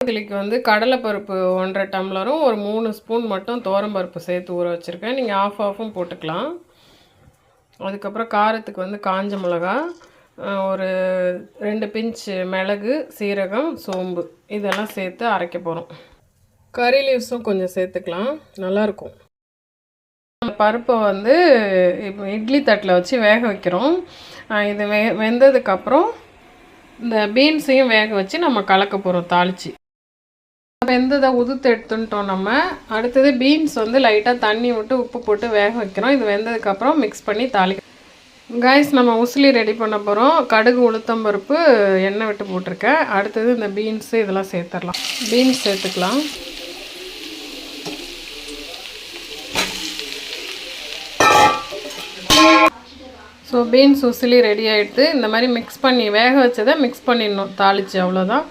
இட்லிக்கு வந்து கடலைப்பருப்பு 1.5 டம்ளரும் ஒரு 3 ஸ்பூன் மட்டும் துவரம்பருப்பு சேர்த்து ஊற வச்சுருக்கேன். நீங்கள் ஆஃபும் போட்டுக்கலாம். அதுக்கப்புறம் காரத்துக்கு வந்து காஞ்ச மிளகா, ஒரு 2 பிஞ்ச் மிளகு, சீரகம், சோம்பு இதெல்லாம் சேர்த்து அரைக்க போகிறோம். கறி லீவ்ஸும் கொஞ்சம் சேர்த்துக்கலாம், நல்லாயிருக்கும். பருப்பை வந்து இப்போ இட்லி தட்டில் வச்சு வேக வைக்கிறோம். இது வெந்ததுக்கப்புறம் இந்த பீன்ஸையும் வேக வச்சு நம்ம கலக்க போகிறோம் தாளித்து. வெந்ததை உதுத்து எடுத்துட்டோம் நம்ம. அடுத்தது பீன்ஸ் வந்து லைட்டாக தண்ணி விட்டு உப்பு போட்டு வேக வைக்கிறோம். இது வெந்ததுக்கப்புறம் மிக்ஸ் பண்ணி தாளிக்க. கைஸ், நம்ம உசிலி ரெடி பண்ண போகிறோம். கடுகு, உளுத்தம்பருப்பு, எண்ணெய் விட்டு போட்டிருக்கேன். அடுத்தது இந்த பீன்ஸு இதெல்லாம் சேர்த்துடலாம். பீன்ஸ் சேர்த்துக்கலாம். ஸோ பீன்ஸ் உசிலி ரெடி ஆகிடுது. இந்த மாதிரி மிக்ஸ் பண்ணி வேக வச்சதை மிக்ஸ் பண்ணிடணும் தாளித்து, அவ்வளோதான்.